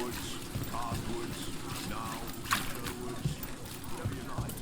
Woods, hardwoods, now, woods, whatever you like.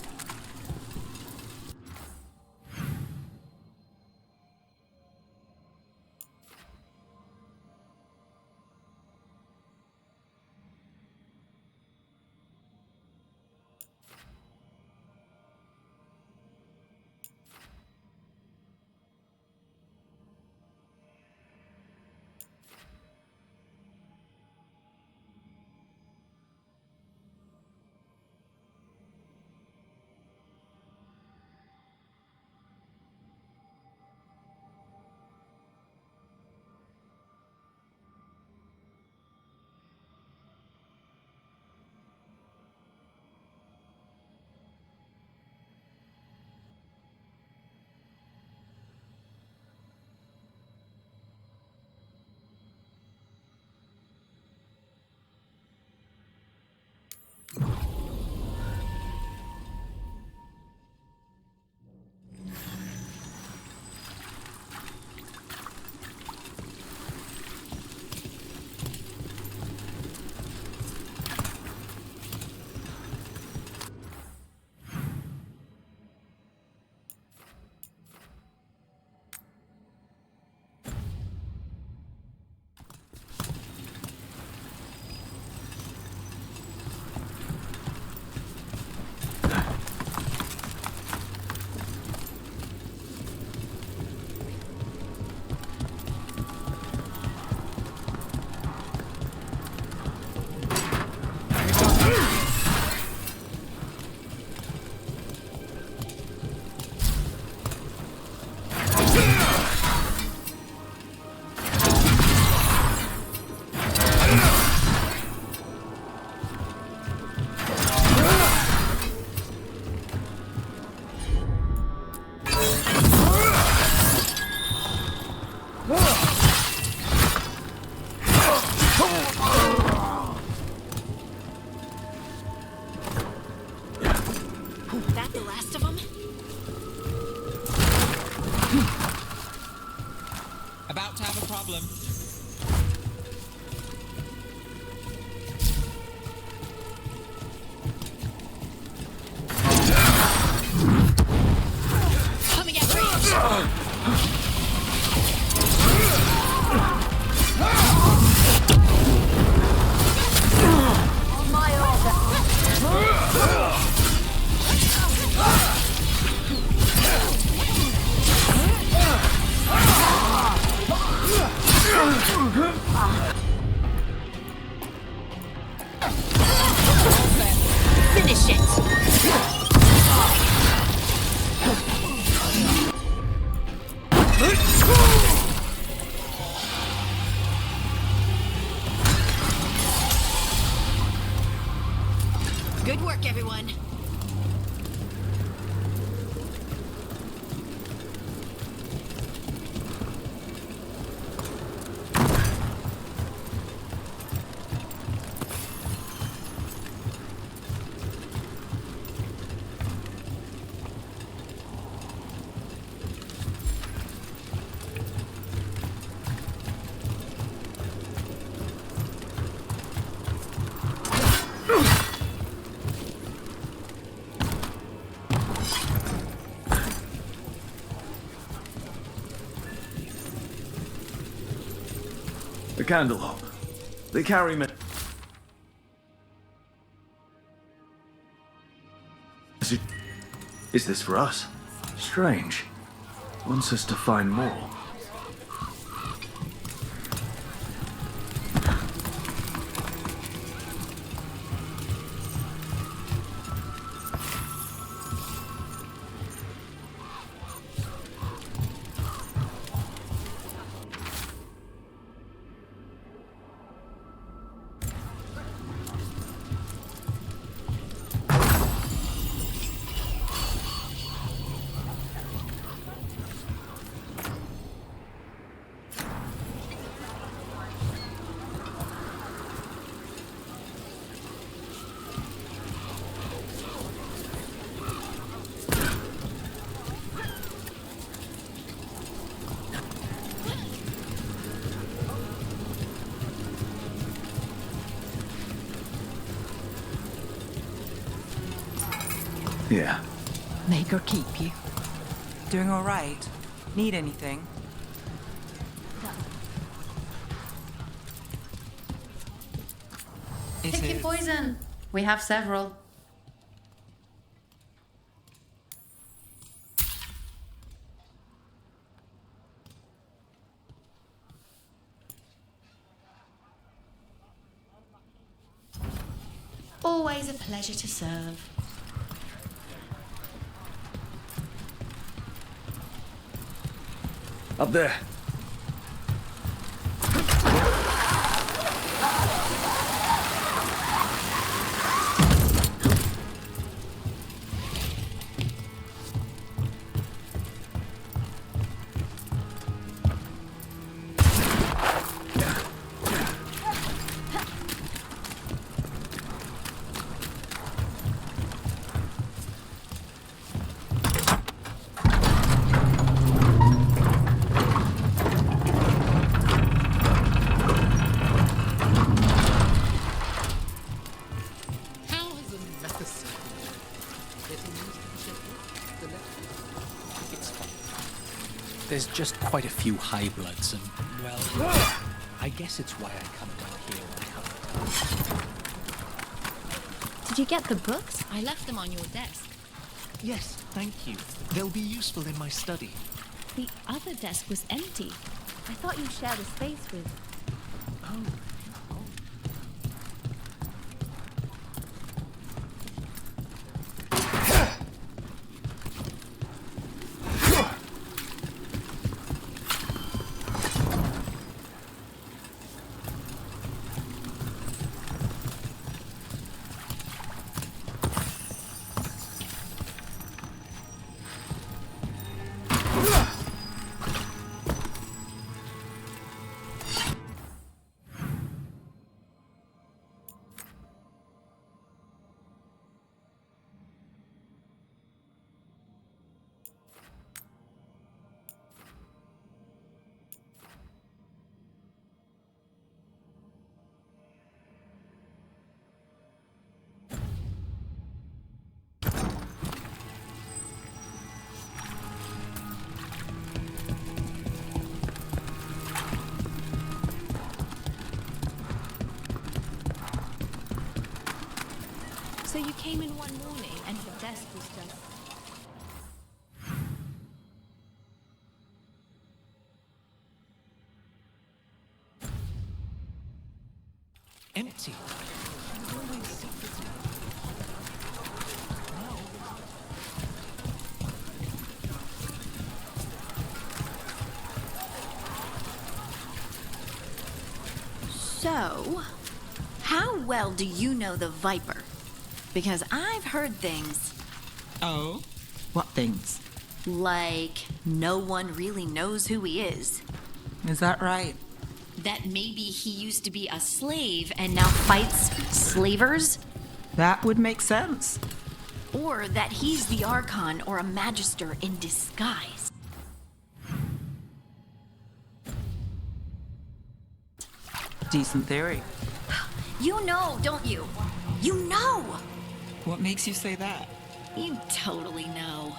That the last of them? About to have a problem. Coming at range! On my order! Finish it! Good work, everyone. The candle hop. They carry me. Is this for us? Strange. Wants us to find more. Yeah. Make her keep you. Doing all right? Need anything? It Pick your is. poison. We have several. Always a pleasure to serve. Up there. How is a methicillin getting used to the shipment? The left? It's fine. There's just quite a few high bloods, and, well, I guess it's why I come down here when I come. Did you get the books? I left them on your desk. Yes, thank you. They'll be useful in my study. The other desk was empty. I thought you shared a space with... So you came in one morning and the desk was just... Empty. So, how well do you know the Viper? Because I've heard things Oh? What things? like no one really knows who he is. Is that right? That maybe he used to be a slave and now fights slavers? That would make sense. Or that he's the Archon or a Magister in disguise. Decent theory. You know, don't you? You know! What makes you say that? You totally know.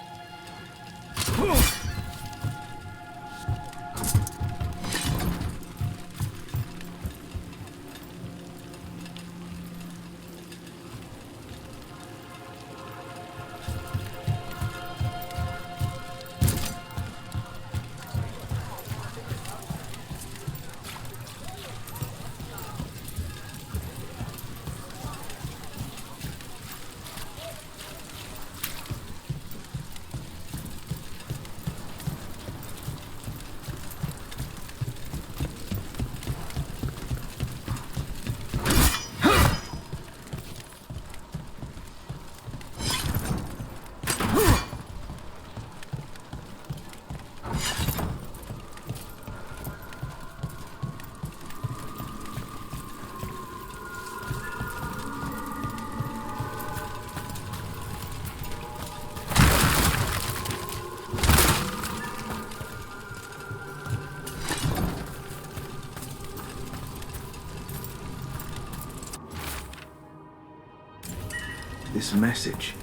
This message.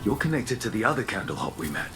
You're connected to the other Candlehop we met.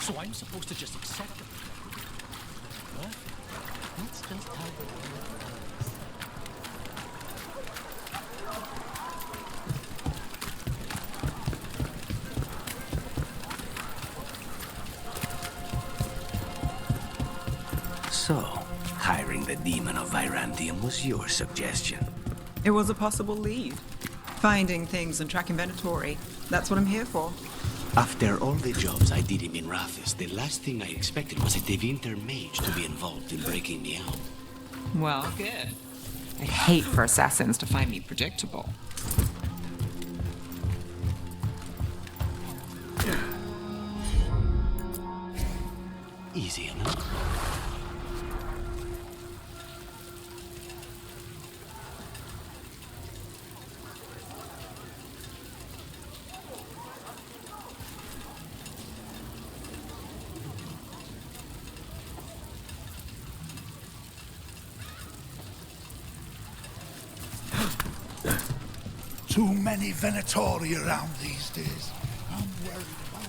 So I'm supposed to just accept it? What? That's just how it works. So, hiring the demon of Virantium was your suggestion. It was a possible lead. Finding things and tracking Venatori. That's what I'm here for. After all the jobs I did in Minrathis, the last thing I expected was a Devinter mage to be involved in breaking me out. Well, good. I'd hate for assassins to find me predictable. Easy enough. Too many Venatori around these days. I'm worried about it.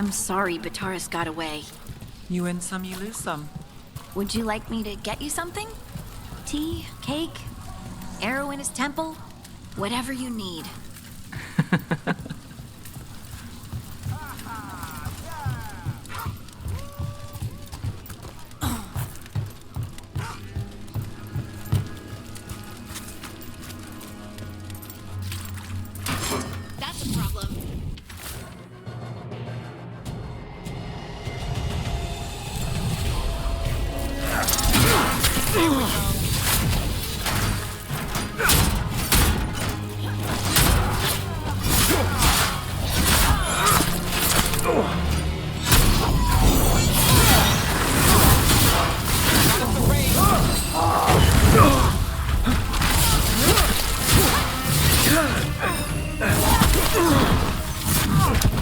I'm sorry Bataris got away. You win some, you lose some. Would you like me to get you something? Tea? Cake? Arrow in his temple? Whatever you need. That's a problem.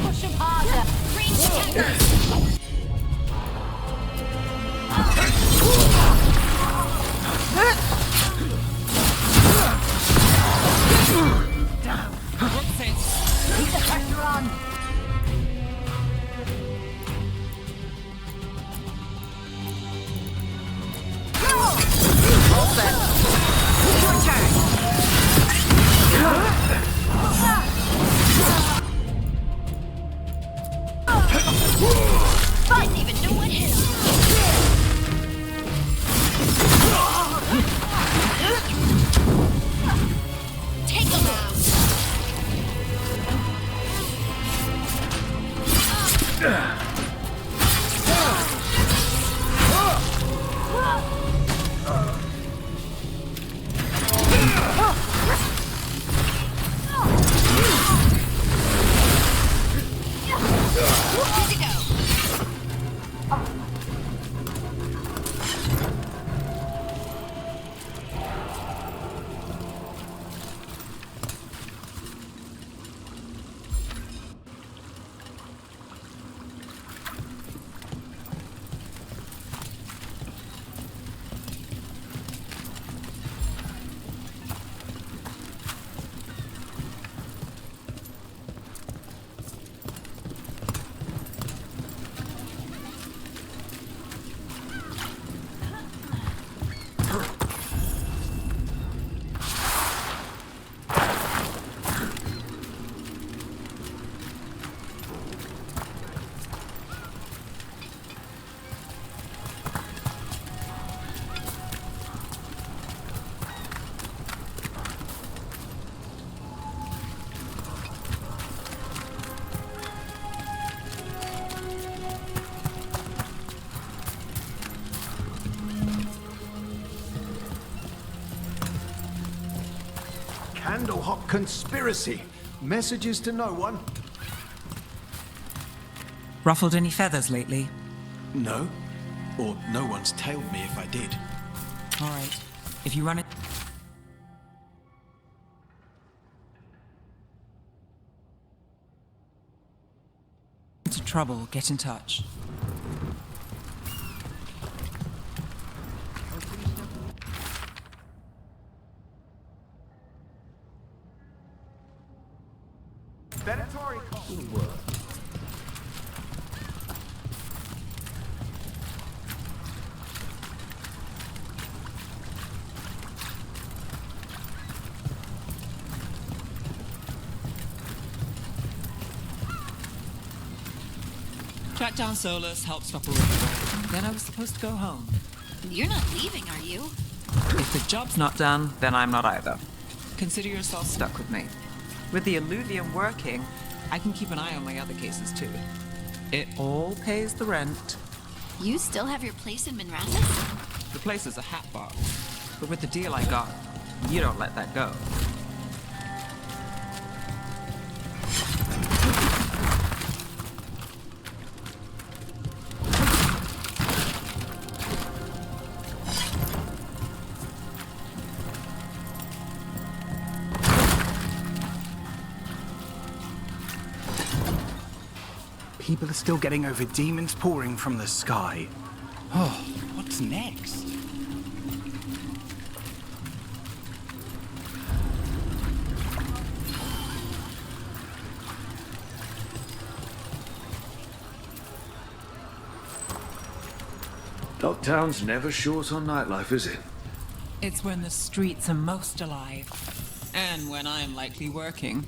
Push him harder. Range attackers. Keep the pressure on. All set. Your turn. Didn't even know what hit him. Take him out. Good to go. Candlehop conspiracy. Messages to no one? Ruffled any feathers lately? No. Or no one's tailed me if I did. All right. If you run it... into trouble, get in touch. Track down Solus, help stop a river. Then I was supposed to go home. You're not leaving, are you? If the job's not done, then I'm not either. Consider yourself stuck with me. With the Illuvium working, I can keep an eye on my other cases too. It all pays the rent. You still have your place in Minrathis? The place is a hat box. But with the deal I got, you don't let that go. People are still getting over demons pouring from the sky. Oh, what's next? Docktown's never short on nightlife, is it? It's when the streets are most alive. And when I'm likely working.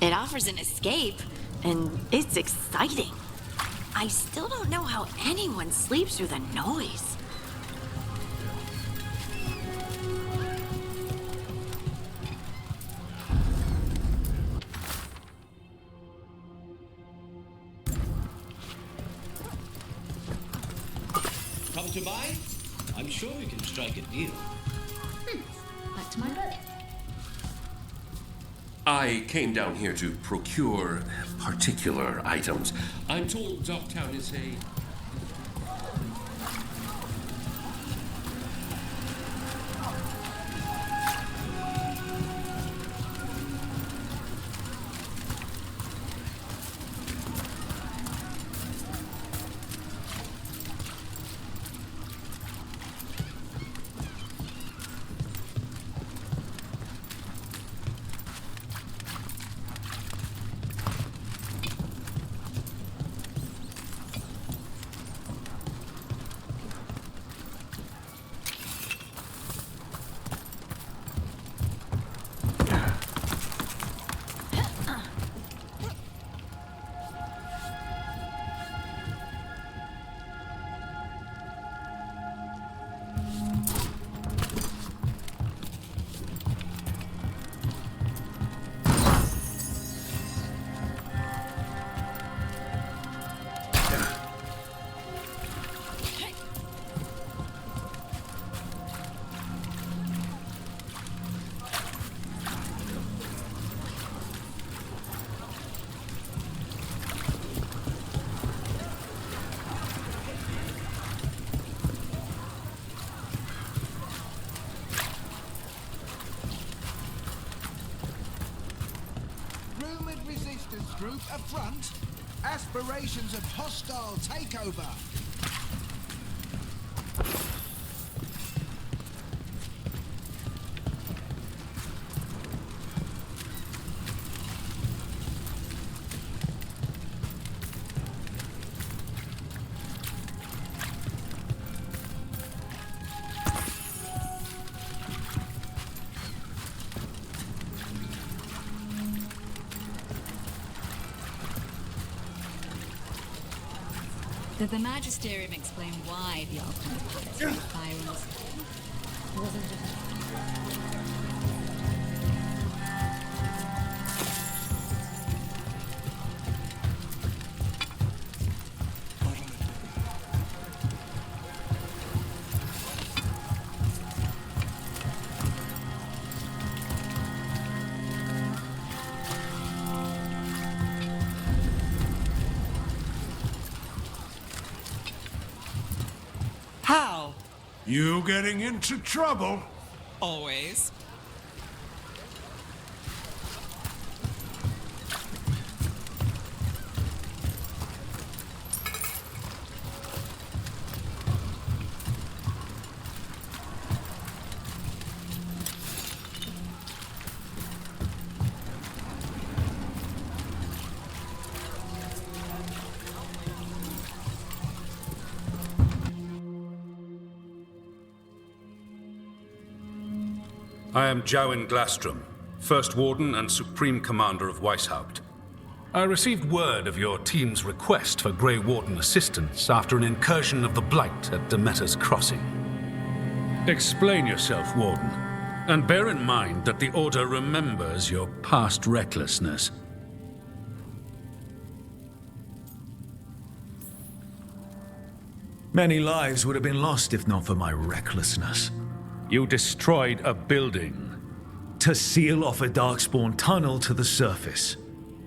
It offers an escape, and it's exciting. I still don't know how anyone sleeps through the noise. Come to buy? I'm sure we can strike a deal. Back to my book. I came down here to procure particular items. I'm told Docktown is a... Group affront? Aspirations of hostile takeover. Did the Magisterium explain why the ultimate palace was Byron's? It wasn't just... How? You getting into trouble? Always. I am Jowen Glastrom, First Warden and Supreme Commander of Weishaupt. I received word of your team's request for Grey Warden assistance after an incursion of the Blight at Demeter's Crossing. Explain yourself, Warden, and bear in mind that the Order remembers your past recklessness. Many lives would have been lost if not for my recklessness. You destroyed a building. To seal off a Darkspawn tunnel to the surface.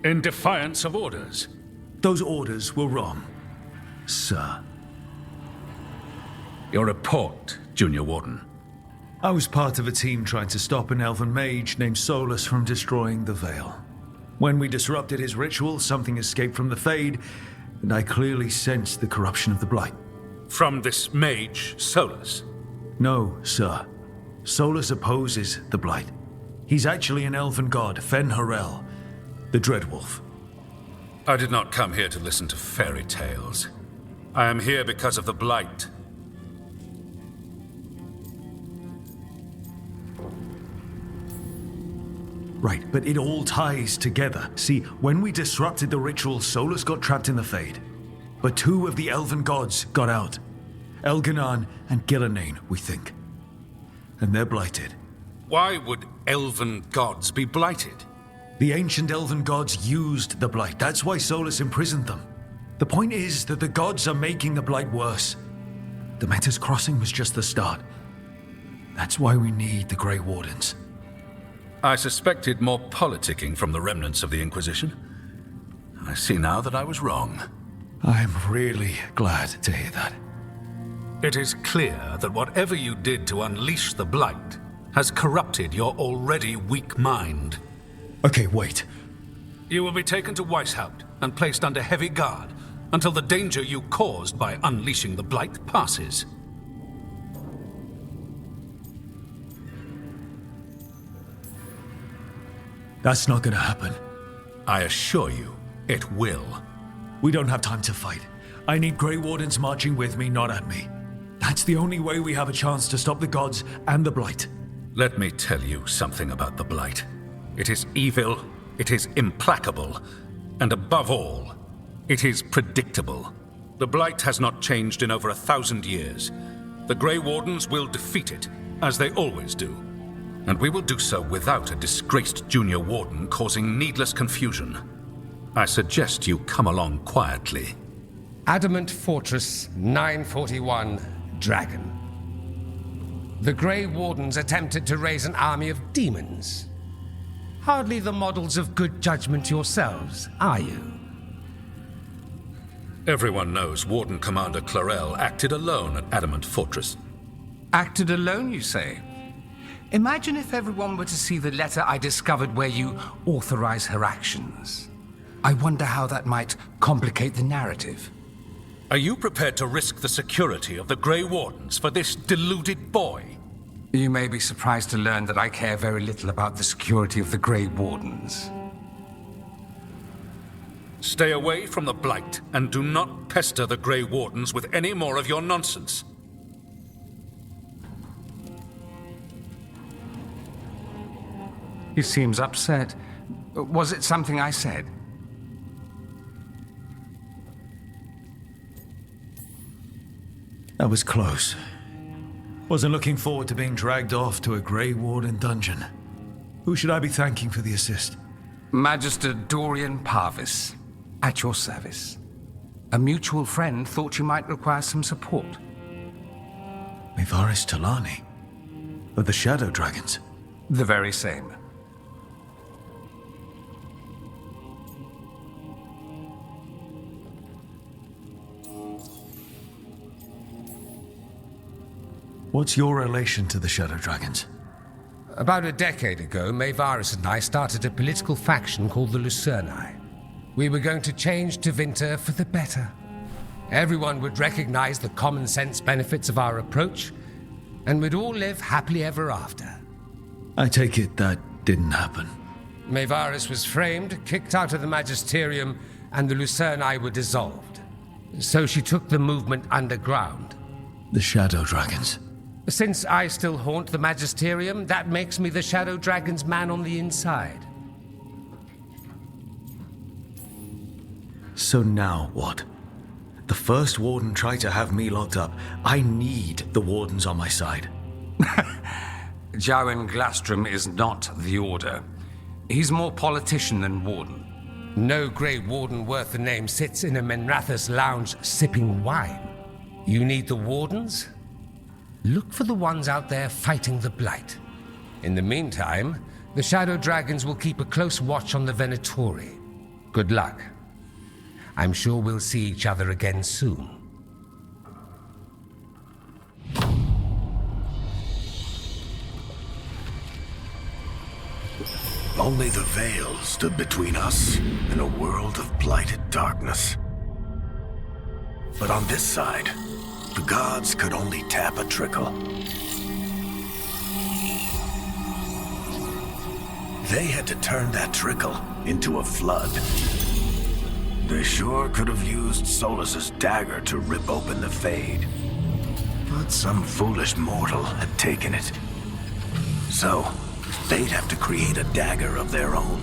In defiance of orders. Those orders were wrong, sir. Your report, Junior Warden. I was part of a team trying to stop an elven mage named Solus from destroying the Veil. When we disrupted his ritual, something escaped from the Fade, and I clearly sensed the corruption of the Blight. From this mage, Solus? No, sir. Solus opposes the Blight. He's actually an elven god, Fen Harel, the Dreadwolf. I did not come here to listen to fairy tales. I am here because of the Blight. Right, but it all ties together. See, when we disrupted the ritual, Solus got trapped in the Fade. But 2 of the elven gods got out. Elganan and Gillanane, we think. And they're blighted. Why would elven gods be blighted? The ancient elven gods used the blight. That's why Solus imprisoned them. The point is that the gods are making the blight worse. The Metas Crossing was just the start. That's why we need the Grey Wardens. I suspected more politicking from the remnants of the Inquisition. I see now that I was wrong. I'm really glad to hear that. It is clear that whatever you did to unleash the Blight has corrupted your already weak mind. Okay, wait. You will be taken to Weishaupt and placed under heavy guard until the danger you caused by unleashing the Blight passes. That's not gonna happen. I assure you, it will. We don't have time to fight. I need Grey Wardens marching with me, not at me. That's the only way we have a chance to stop the gods and the Blight. Let me tell you something about the Blight. It is evil, it is implacable, and above all, it is predictable. The Blight has not changed in over 1,000 years. The Grey Wardens will defeat it, as they always do. And we will do so without a disgraced junior warden causing needless confusion. I suggest you come along quietly. Adamant Fortress 941, Dragon. The Grey Wardens attempted to raise an army of demons. Hardly the models of good judgment yourselves, are you? Everyone knows Warden Commander Clarel acted alone at Adamant Fortress. Acted alone, you say? Imagine if everyone were to see the letter I discovered where you authorize her actions. I wonder how that might complicate the narrative. Are you prepared to risk the security of the Grey Wardens for this deluded boy? You may be surprised to learn that I care very little about the security of the Grey Wardens. Stay away from the Blight, and do not pester the Grey Wardens with any more of your nonsense. He seems upset. Was it something I said? That was close. Wasn't looking forward to being dragged off to a Grey Warden dungeon. Who should I be thanking for the assist? Magister Dorian Parvis, at your service. A mutual friend thought you might require some support. Mevaris Talani? Of the Shadow Dragons? The very same. What's your relation to the Shadow Dragons? About a decade ago, Mevaris and I started a political faction called the Lucerni. We were going to change Tevinter for the better. Everyone would recognize the common sense benefits of our approach, and we'd all live happily ever after. I take it that didn't happen. Mevaris was framed, kicked out of the Magisterium, and the Lucerni were dissolved. So she took the movement underground. The Shadow Dragons. Since I still haunt the Magisterium, that makes me the Shadow Dragon's man on the inside. So now what? The First Warden tried to have me locked up. I need the Wardens on my side. Jowen Glastrom is not the Order. He's more politician than Warden. No Grey Warden worth the name sits in a Menrathus lounge sipping wine. You need the Wardens? Look for the ones out there fighting the Blight. In the meantime, the Shadow Dragons will keep a close watch on the Venatori. Good luck. I'm sure we'll see each other again soon. Only the Veil stood between us and a world of blighted darkness. But on this side, the gods could only tap a trickle. They had to turn that trickle into a flood. They sure could have used Solus's dagger to rip open the Fade. But some foolish mortal had taken it. So, they'd have to create a dagger of their own.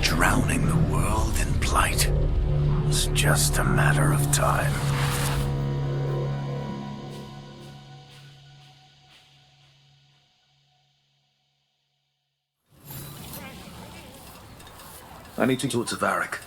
Drowning the world in blight was just a matter of time. I need to talk to Varric.